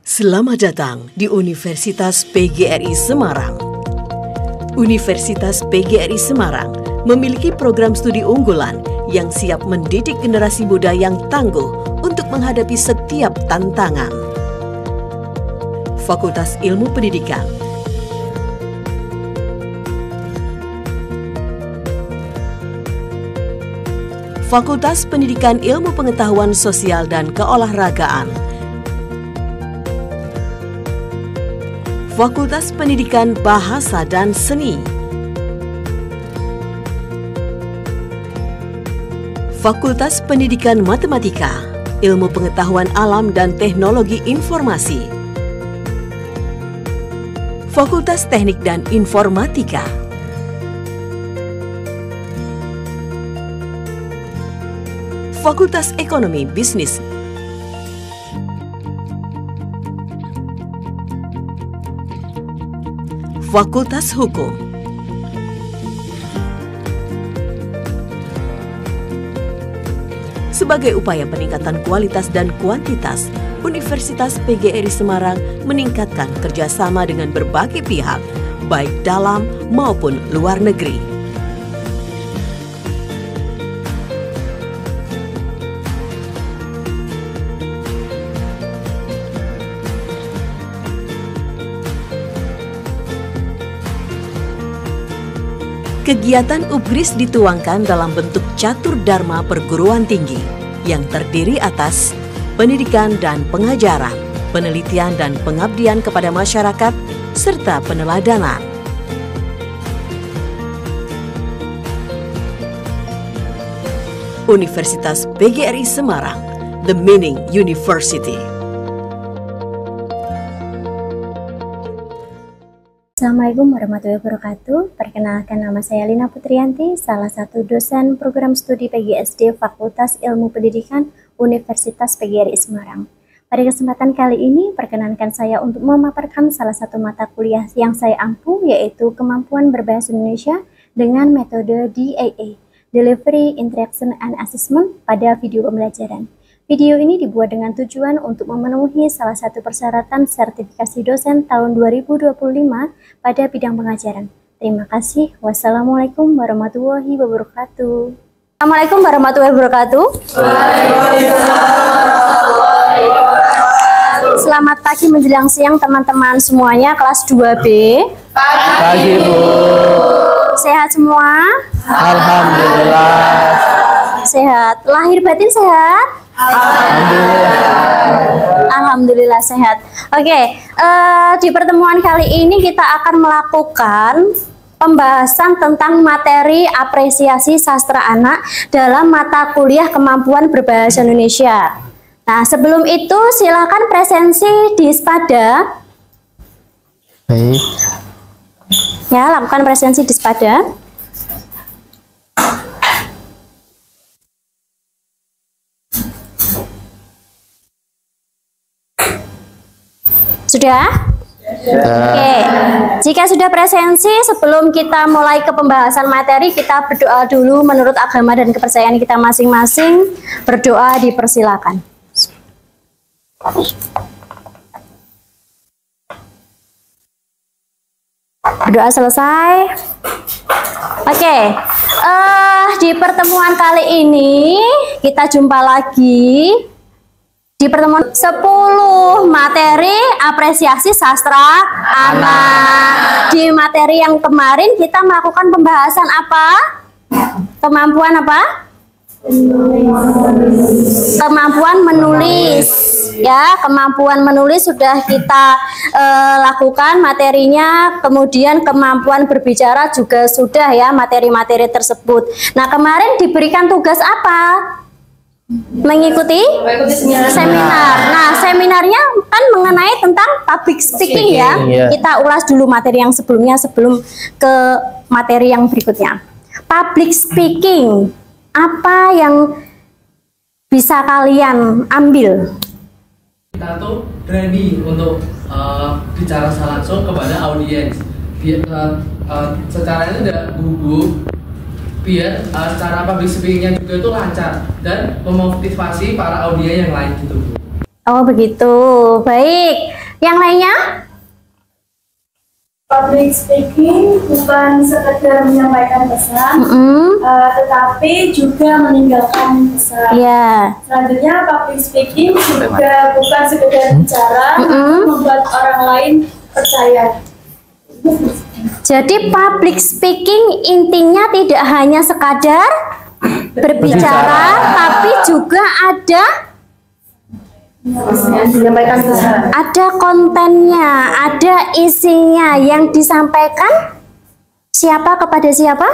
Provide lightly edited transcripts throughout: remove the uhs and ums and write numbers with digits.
Selamat datang di Universitas PGRI Semarang. Universitas PGRI Semarang memiliki program studi unggulan yang siap mendidik generasi muda yang tangguh untuk menghadapi setiap tantangan. Fakultas Ilmu Pendidikan, Fakultas Pendidikan Ilmu Pengetahuan Sosial dan Keolahragaan, Fakultas Pendidikan Bahasa dan Seni, Fakultas Pendidikan Matematika, Ilmu Pengetahuan Alam dan Teknologi Informasi, Fakultas Teknik dan Informatika, Fakultas Ekonomi Bisnis, Fakultas Hukum, sebagai upaya peningkatan kualitas dan kuantitas, Universitas PGRI Semarang meningkatkan kerjasama dengan berbagai pihak, baik dalam maupun luar negeri. Kegiatan UPGRIS dituangkan dalam bentuk catur dharma perguruan tinggi yang terdiri atas pendidikan dan pengajaran, penelitian dan pengabdian kepada masyarakat, serta peneladanan. Universitas PGRI Semarang, The Meaning University. Assalamualaikum warahmatullahi wabarakatuh. Perkenalkan, nama saya Lina Putrianti, salah satu dosen program studi PGSD Fakultas Ilmu Pendidikan Universitas PGRI Semarang. Pada kesempatan kali ini, perkenankan saya untuk memaparkan salah satu mata kuliah yang saya ampu, yaitu Kemampuan Berbahasa Indonesia dengan metode DAA, Delivery, Interaction, and Assessment pada video pembelajaran. Video ini dibuat dengan tujuan untuk memenuhi salah satu persyaratan sertifikasi dosen tahun 2025 pada bidang pengajaran. Terima kasih. Wassalamualaikum warahmatullahi wabarakatuh. Assalamualaikum warahmatullahi wabarakatuh. Selamat pagi menjelang siang teman-teman semuanya kelas 2B. Pagi, Bu. Sehat semua? Alhamdulillah. Sehat. Lahir batin sehat? Alhamdulillah sehat. Oke, di pertemuan kali ini kita akan melakukan pembahasan tentang materi apresiasi sastra anak dalam mata kuliah Kemampuan Berbahasa Indonesia. Nah, sebelum itu silakan presensi di Spada. Baik. Ya, lakukan presensi di Spada. Sudah? Oke, jika sudah presensi, sebelum kita mulai ke pembahasan materi, kita berdoa dulu menurut agama dan kepercayaan kita masing-masing. Berdoa dipersilakan. Berdoa selesai. Oke, di pertemuan kali ini kita jumpa lagi di pertemuan 10 materi apresiasi sastra anak. Di materi yang kemarin kita melakukan pembahasan apa? Kemampuan apa? Kemampuan menulis. Ya, kemampuan menulis sudah kita lakukan materinya. Kemudian kemampuan berbicara juga sudah ya, materi-materi tersebut. Nah, kemarin diberikan tugas apa? Mengikuti seminar. Nah, seminarnya kan mengenai tentang public speaking ya. Kita ulas dulu materi yang sebelumnya sebelum ke materi yang berikutnya. Public speaking, apa yang bisa kalian ambil? Kita tuh berani untuk bicara langsung kepada audiens. Secara itu tidak gugup, biar cara public speaking-nya juga itu lancar dan memotivasi para audiens yang lain gitu, Bu. Oh begitu, baik. Yang lainnya? Public speaking bukan sekedar menyampaikan pesan, tetapi juga meninggalkan pesan. Ya. Selanjutnya, public speaking juga bukan sekedar bicara, membuat orang lain percaya. Jadi public speaking intinya tidak hanya sekadar berbicara, tapi juga ada kontennya, ada isinya yang disampaikan siapa kepada siapa?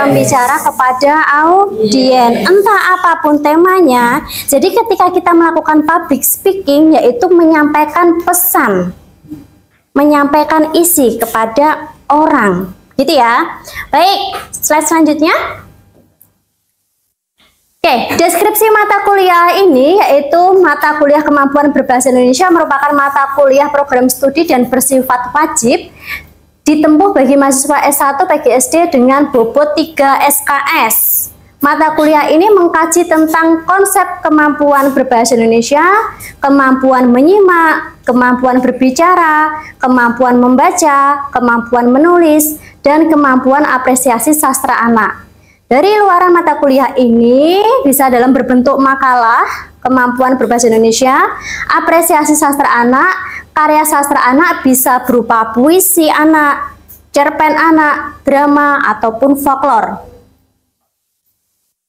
Pembicara kepada audiens, entah apapun temanya. Jadi ketika kita melakukan public speaking, yaitu menyampaikan pesan, menyampaikan isi kepada orang, gitu ya. Baik, slide selanjutnya. Oke, deskripsi mata kuliah ini yaitu mata kuliah kemampuan berbahasa Indonesia merupakan mata kuliah program studi dan bersifat wajib ditempuh bagi mahasiswa S1 PGSD dengan bobot 3 SKS. Mata kuliah ini mengkaji tentang konsep kemampuan berbahasa Indonesia, kemampuan menyimak, kemampuan berbicara, kemampuan membaca, kemampuan menulis, dan kemampuan apresiasi sastra anak. Dari luaran mata kuliah ini bisa dalam berbentuk makalah, kemampuan berbahasa Indonesia, apresiasi sastra anak, karya sastra anak bisa berupa puisi anak, cerpen anak, drama, ataupun folklore.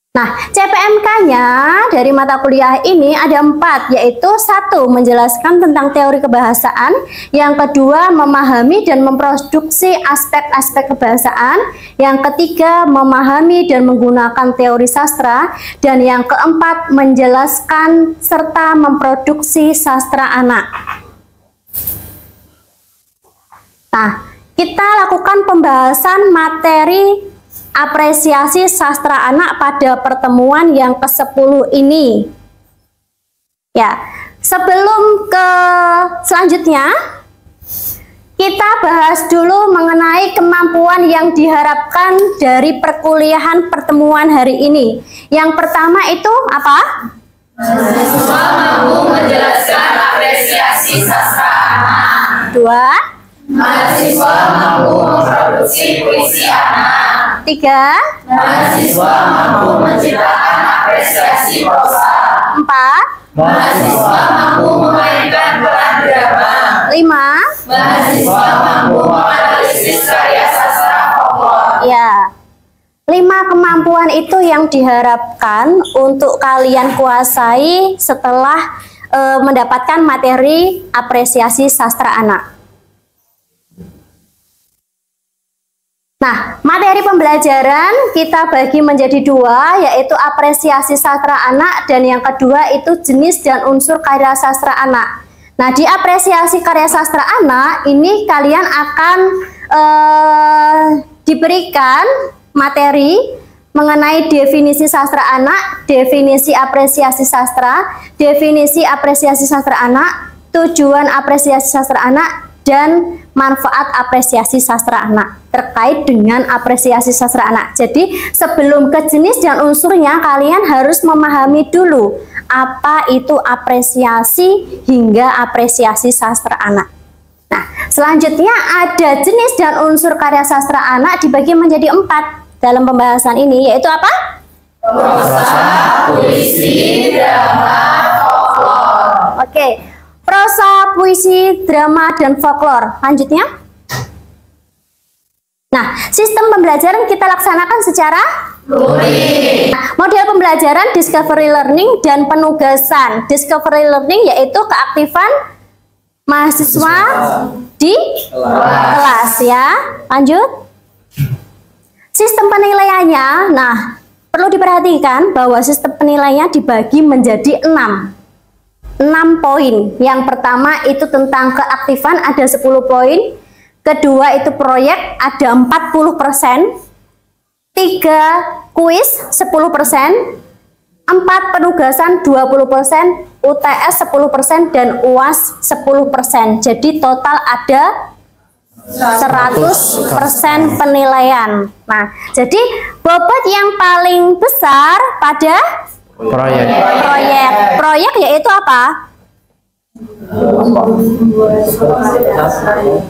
Nah, CPMK-nya dari mata kuliah ini ada 4, yaitu 1. Menjelaskan tentang teori kebahasaan, yang kedua memahami dan memproduksi aspek-aspek kebahasaan, yang ketiga memahami dan menggunakan teori sastra, dan yang keempat menjelaskan serta memproduksi sastra anak. Nah, kita lakukan pembahasan materi apresiasi sastra anak pada pertemuan yang ke-10 ini. Ya, sebelum ke selanjutnya, kita bahas dulu mengenai kemampuan yang diharapkan dari perkuliahan pertemuan hari ini. Yang pertama itu apa? Mahasiswa mampu menjelaskan apresiasi sastra anak. 2. Mahasiswa mampu memproduksi puisi anak. 3. Mahasiswa mampu menciptakan apresiasi prosa. 4. Mahasiswa mampu memainkan peran drama. 5. Mahasiswa mampu menganalisis karya sastra folklore. Ya, 5 kemampuan itu yang diharapkan untuk kalian kuasai setelah mendapatkan materi apresiasi sastra anak. Nah, materi pembelajaran kita bagi menjadi 2, yaitu apresiasi sastra anak, dan yang kedua itu jenis dan unsur karya sastra anak. Nah, di apresiasi karya sastra anak ini kalian akan diberikan materi mengenai definisi sastra anak, definisi apresiasi sastra anak, tujuan apresiasi sastra anak, dan manfaat apresiasi sastra anak terkait dengan apresiasi sastra anak. Jadi sebelum ke jenis dan unsurnya, kalian harus memahami dulu apa itu apresiasi hingga apresiasi sastra anak. Nah, selanjutnya ada jenis dan unsur karya sastra anak dibagi menjadi 4 dalam pembahasan ini, yaitu apa? Prosa, puisi, drama, folklore. Oke. Prosa, puisi, drama, dan folklore. Lanjutnya. Nah, sistem pembelajaran kita laksanakan secara luring. Model pembelajaran discovery learning dan penugasan. Discovery learning yaitu keaktifan mahasiswa di kelas ya. Lanjut. Sistem penilaiannya, nah perlu diperhatikan bahwa sistem penilaiannya dibagi menjadi 6 poin. Yang pertama itu tentang keaktifan ada 10 poin. Kedua itu proyek ada 40%. 3 kuis 10%. 4 penugasan 20%, UTS 10%, dan UAS 10%. Jadi total ada 100% penilaian. Nah, jadi bobot yang paling besar pada Proyek. Proyek yaitu apa?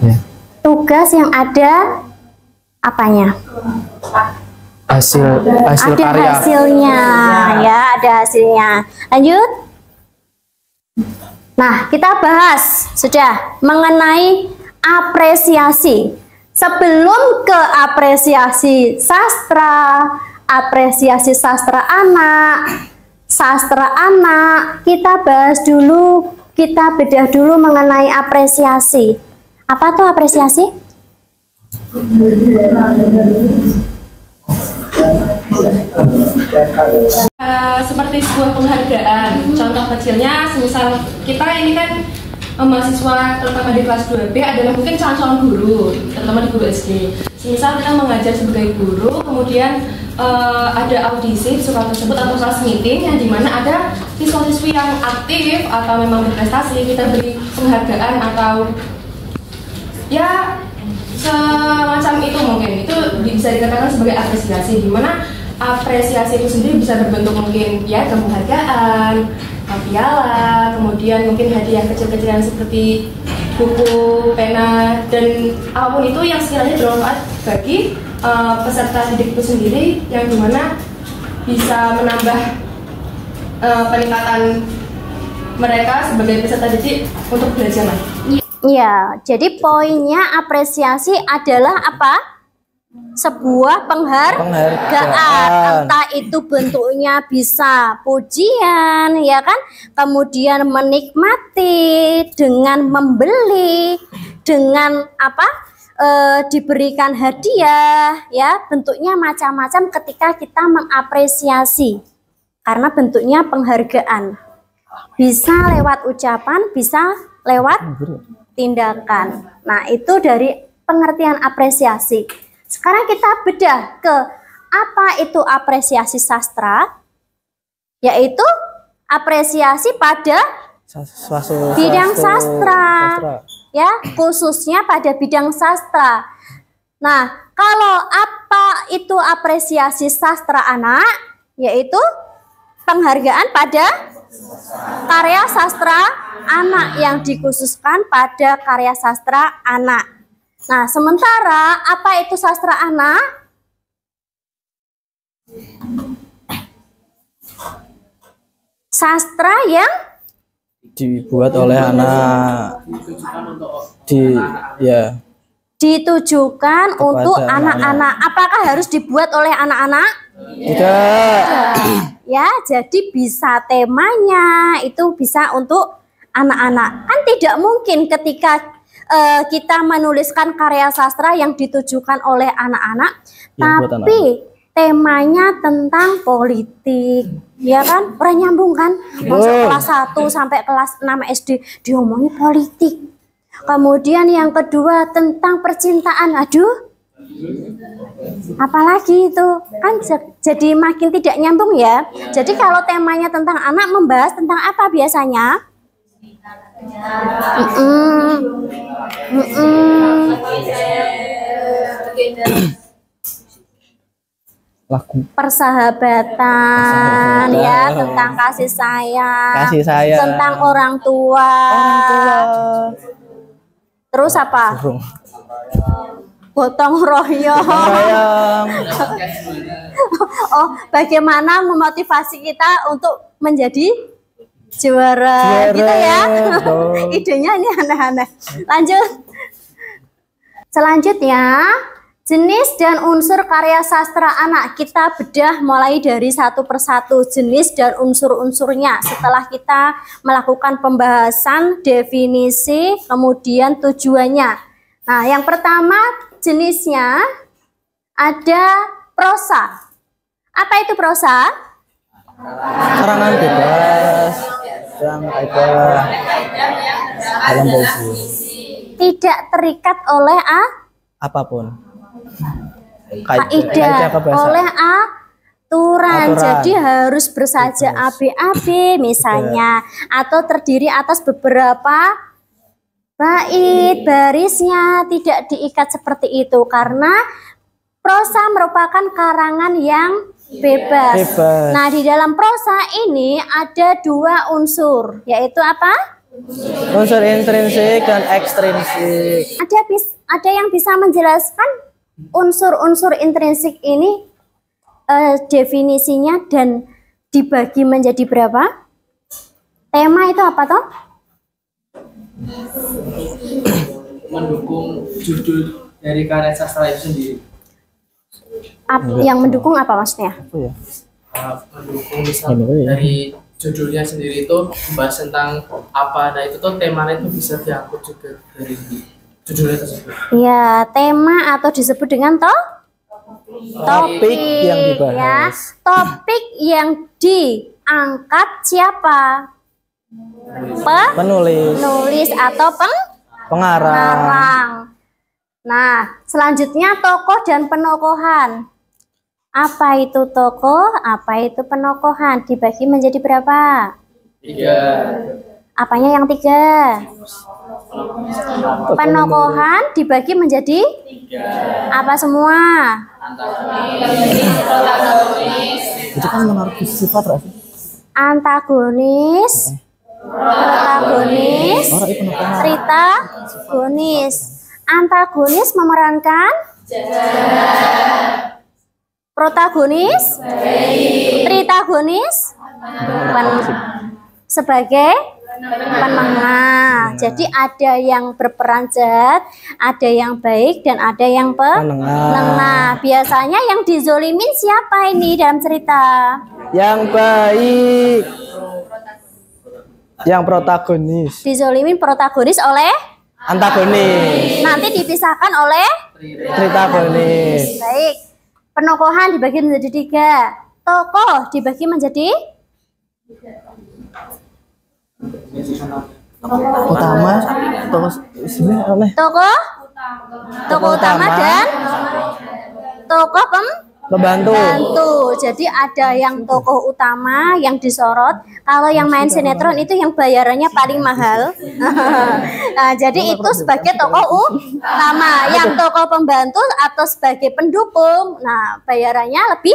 Ya. Tugas yang ada apanya? Hasil Ada karya. hasilnya, ya, ada hasilnya. Lanjut. Nah, kita bahas sudah mengenai apresiasi. Sebelum ke apresiasi sastra anak, kita bahas dulu, kita bedah dulu mengenai apresiasi. Apa tuh apresiasi? Seperti sebuah penghargaan. Contoh kecilnya, semisal kita ini kan mahasiswa terutama di kelas 2B adalah mungkin calon guru, terutama di guru SD. Semisal kita mengajar sebagai guru, kemudian ada audisi sekolah tersebut atau kelas meeting yang dimana ada siswa-siswi yang aktif atau memang berprestasi, kita beri penghargaan atau ya semacam itu, mungkin itu bisa dikatakan sebagai apresiasi, dimana apresiasi itu sendiri bisa berbentuk mungkin ya penghargaan, piala, kemudian mungkin hadiah kecil-kecilan seperti buku, pena, dan apapun itu yang sekiranya bermanfaat bagi peserta didik itu sendiri, yang dimana bisa menambah peningkatan mereka sebagai peserta didik untuk belajar lagi. Ya, jadi poinnya apresiasi adalah apa? Sebuah penghargaan. Entah itu bentuknya bisa pujian, ya kan? Kemudian menikmati dengan membeli, dengan apa? Diberikan hadiah, ya. Bentuknya macam-macam ketika kita mengapresiasi. Karena bentuknya penghargaan. Bisa lewat ucapan, bisa lewat tindakan. Nah, itu dari pengertian apresiasi. Sekarang kita bedah ke apa itu apresiasi sastra, yaitu apresiasi pada bidang sastra, ya, khususnya pada bidang sastra. Nah, kalau apa itu apresiasi sastra anak, yaitu penghargaan pada karya sastra anak yang dikhususkan pada karya sastra anak. Nah, sementara apa itu sastra anak? Sastra yang dibuat oleh anak, ditujukan untuk anak-anak. Apakah harus dibuat oleh anak-anak? Tidak. Ya, jadi bisa temanya itu bisa untuk anak-anak. Kan tidak mungkin ketika kita menuliskan karya sastra yang ditujukan oleh anak-anak, tapi temanya tentang politik, ya kan? Orang nyambung kan? Masuk kelas 1 sampai kelas 6 SD diomongi politik. Kemudian yang kedua tentang percintaan. Aduh, apalagi itu kan jadi makin tidak nyambung ya. Jadi kalau temanya tentang anak, membahas tentang apa biasanya? Persahabatan, ya, tentang kasih sayang, tentang orang tua. Terus apa? Gotong royong. Oh, bagaimana memotivasi kita untuk menjadi juara gitu ya. Idenya ini aneh-aneh. Lanjut. Selanjutnya, jenis dan unsur karya sastra anak. Kita bedah mulai dari satu persatu jenis dan unsur-unsurnya. Setelah kita melakukan pembahasan, definisi, kemudian tujuannya. Nah, yang pertama jenisnya ada prosa. Apa itu prosa? Karangan bebas yang ada dalam puisi. Tidak terikat oleh apapun. Kaidah oleh aturan. Jadi harus bersaja ABAB misalnya, atau terdiri atas beberapa bait, barisnya tidak diikat seperti itu, karena prosa merupakan karangan yang Bebas. Bebas. Nah, di dalam prosa ini ada 2 unsur, yaitu apa? Unsur intrinsik dan ekstrinsik. Ada yang bisa menjelaskan unsur-unsur intrinsik ini definisinya dan dibagi menjadi berapa? Tema itu apa toh? Mendukung judul dari karya sastra itu sendiri. Yang mendukung apa maksudnya? Oh, ya. Mendukung misal dari judulnya sendiri itu membahas tentang apa, nah itu tuh temanya itu bisa diangkut juga dari judulnya tersebut. Ya, tema atau disebut dengan topik yang dibahas. ya. Topik yang diangkat siapa? Penulis atau pengarang. Nah, selanjutnya tokoh dan penokohan. Apa itu tokoh? Apa itu penokohan? Dibagi menjadi berapa? 3. Apanya yang 3? Penokohan dibagi menjadi 3. apa semua? Itu kan menarikis sifat rasanya. Antagonis, protagonis, tritagonis. Antagonis memerankan protagonis, tritagonis sebagai penengah. Jadi ada yang berperan jahat, ada yang baik, dan ada yang penengah. Biasanya yang dizolimin siapa ini dalam cerita? Yang baik. Yang protagonis. Dizolimin protagonis oleh Antagonis. nanti dipisahkan oleh Tritagonis. baik. Penokohan dibagi menjadi 3. Tokoh dibagi menjadi Utama, tokoh utama dan tokoh pembantu. Jadi ada yang tokoh utama yang disorot. Kalau yang main sinetron itu yang bayarannya paling mahal. Nah, jadi itu sebagai tokoh utama. Yang tokoh pembantu atau sebagai pendukung, nah bayarannya lebih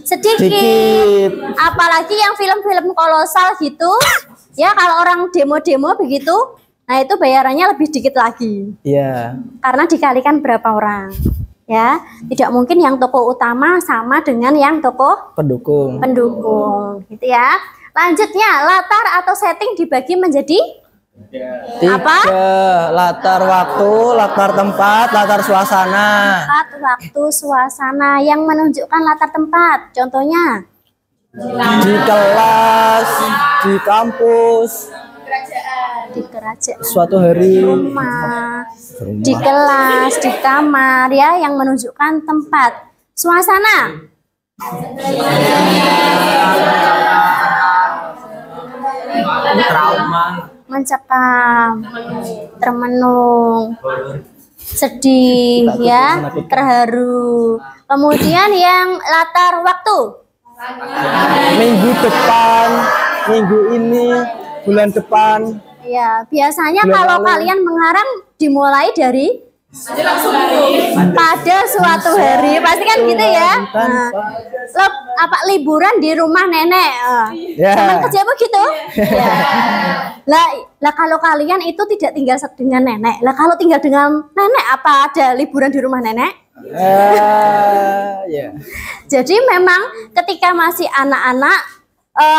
sedikit. Apalagi yang film-film kolosal gitu, ya kalau orang demo-demo begitu, nah itu bayarannya lebih dikit lagi. Iya. Karena dikalikan berapa orang. Ya, tidak mungkin yang tokoh utama sama dengan yang tokoh Pendukung. gitu ya. Lanjutnya, latar atau setting dibagi menjadi 3. apa? Latar waktu, latar tempat, latar suasana. Tempat, waktu, suasana yang menunjukkan latar tempat. Contohnya Di kelas, di kampus, di kerajaan, suatu hari. rumah, di kelas, di kamar, ya, yang menunjukkan tempat. Suasana mencekam, termenung, sedih, ya, terharu. Kemudian yang latar waktu, Minggu depan, minggu ini, bulan depan. ya, biasanya Bulan kalau lalu. kalian mengarang dimulai dari pada suatu hari, pasti kan gitu ya. Nah, liburan di rumah nenek, Ya. teman kerjamu gitu. Ya. Lah kalau kalian itu tidak tinggal dengan nenek, lah kalau tinggal dengan nenek apa ada liburan di rumah nenek? Ya. Jadi memang ketika masih anak-anak,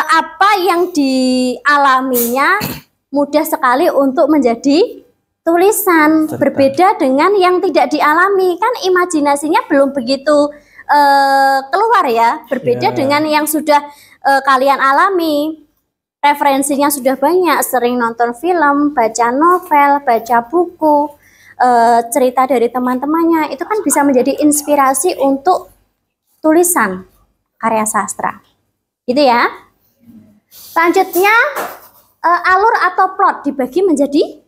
apa yang dialaminya mudah sekali untuk menjadi tulisan. Berbeda dengan yang tidak dialami, kan imajinasinya belum begitu keluar ya. Berbeda dengan yang sudah kalian alami, referensinya sudah banyak, sering nonton film, baca novel, baca buku, cerita dari teman-temannya, itu kan bisa menjadi inspirasi untuk tulisan karya sastra, gitu ya. Selanjutnya, alur atau plot dibagi menjadi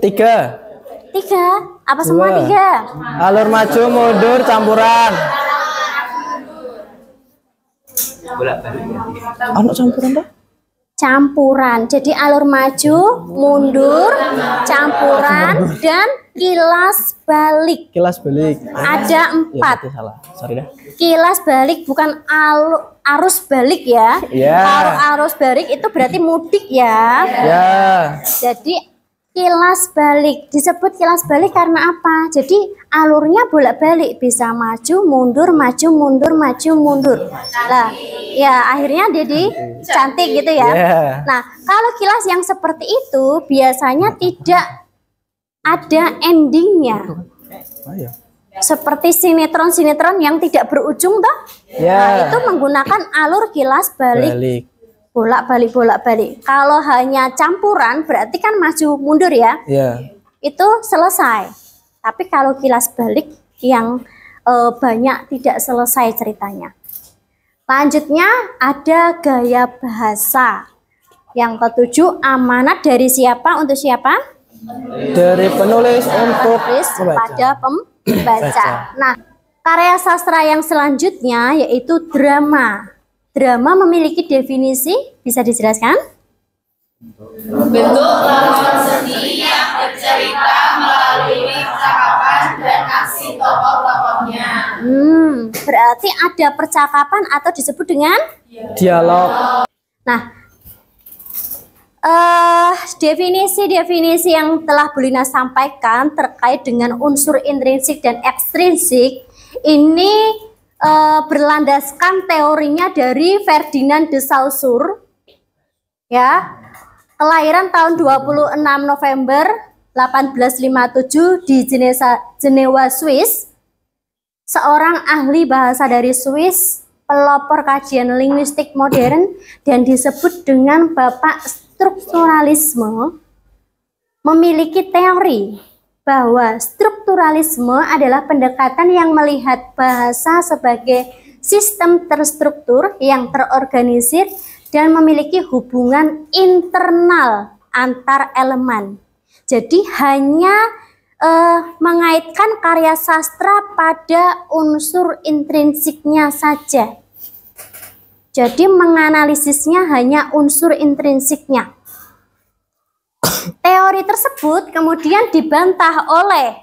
3. 3. Apa semua 2. 3? Alur maju, mundur, campuran. Anak campuran dah? Campuran. Jadi alur maju, mundur, campuran, dan kilas balik. Kilas balik. Ada 4. Ya, salah. Sorry dah. Kilas balik bukan arus balik ya. Ya. Kalau arus balik itu berarti mudik ya. Ya. Jadi kilas balik disebut kilas balik karena apa? Jadi alurnya bolak-balik, bisa maju mundur maju mundur maju mundur. Nah, ya akhirnya jadi cantik gitu ya. Yeah. Nah, kalau kilas yang seperti itu biasanya tidak ada endingnya. Oh, iya. Seperti sinetron-sinetron yang tidak berujung toh? Yeah. Nah, itu menggunakan alur kilas balik. Bolak-balik, bolak-balik. Kalau hanya campuran berarti kan maju mundur ya. Iya. Itu selesai. Tapi kalau kilas balik yang banyak tidak selesai ceritanya. Lanjutnya ada gaya bahasa. Yang ketujuh, amanat dari siapa untuk siapa? Dari penulis untuk pada pembaca. Nah, karya sastra yang selanjutnya yaitu drama. Drama memiliki definisi, bisa dijelaskan? Bentuk lakon seni yang bercerita melalui percakapan dan aksi tokoh-tokohnya. Berarti ada percakapan atau disebut dengan dialog. Nah, definisi-definisi yang telah Bu Lina sampaikan terkait dengan unsur intrinsik dan ekstrinsik ini berlandaskan teorinya dari Ferdinand de Saussure, ya, kelahiran tahun 26 November 1857 di Jenewa, Swiss, seorang ahli bahasa dari Swiss, pelopor kajian linguistik modern dan disebut dengan Bapak Strukturalisme, memiliki teori bahwa strukturalisme adalah pendekatan yang melihat bahasa sebagai sistem terstruktur yang terorganisir dan memiliki hubungan internal antar elemen. Jadi hanya mengaitkan karya sastra pada unsur intrinsiknya saja. Jadi menganalisisnya hanya unsur intrinsiknya. Teori tersebut kemudian dibantah oleh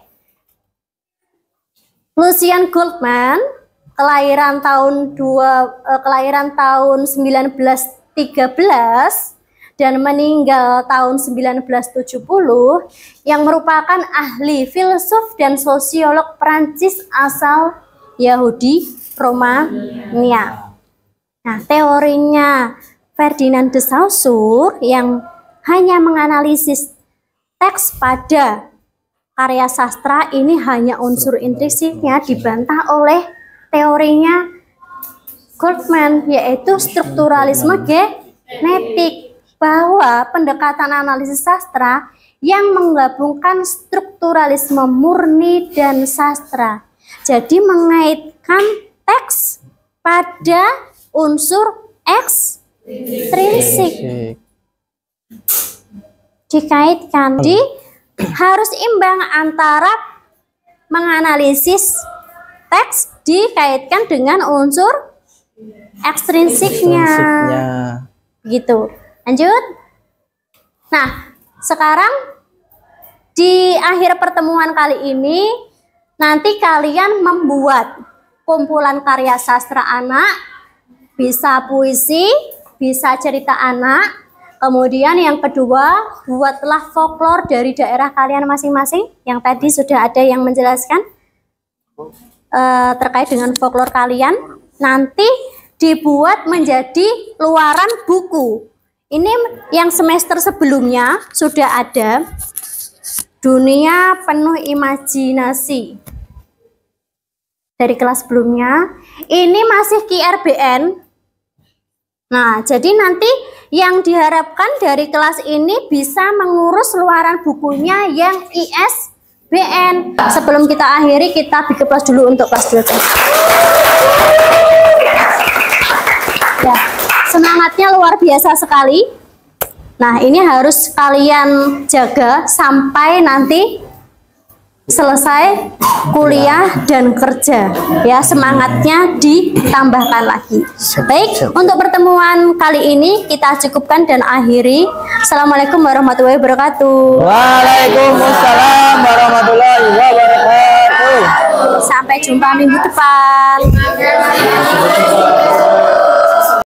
Lucien Goldman, kelahiran tahun 1913 dan meninggal tahun 1970, yang merupakan ahli filsuf dan sosiolog Prancis asal Yahudi Romania. Nah, teorinya Ferdinand de Saussure yang hanya menganalisis teks pada karya sastra ini hanya unsur intrinsiknya dibantah oleh teorinya Goldman, yaitu strukturalisme genetik, bahwa pendekatan analisis sastra yang menggabungkan strukturalisme murni dan sastra. Jadi mengaitkan teks pada unsur ekstrinsik. Dikaitkan, harus imbang antara menganalisis teks dikaitkan dengan unsur ekstrinsiknya. Gitu. Lanjut. Nah, sekarang di akhir pertemuan kali ini nanti kalian membuat kumpulan karya sastra anak, bisa puisi, bisa cerita anak. Kemudian yang kedua, buatlah folklore dari daerah kalian masing-masing. Yang tadi sudah ada yang menjelaskan terkait dengan folklore kalian. Nanti dibuat menjadi luaran buku. Ini yang semester sebelumnya sudah ada, Dunia Penuh Imajinasi. Dari kelas sebelumnya, ini masih KRBN. Nah, jadi nanti yang diharapkan dari kelas ini bisa mengurus luaran bukunya yang ISBN. Sebelum kita akhiri, kita bikin kelas dulu untuk kelas 2. Ya, semangatnya luar biasa sekali. Nah, ini harus kalian jaga sampai nanti selesai kuliah dan kerja. Ya, semangatnya ditambahkan lagi. Baik, untuk pertemuan kali ini kita cukupkan dan akhiri. Assalamualaikum warahmatullahi wabarakatuh. Waalaikumsalam warahmatullahi wabarakatuh. Sampai jumpa minggu depan.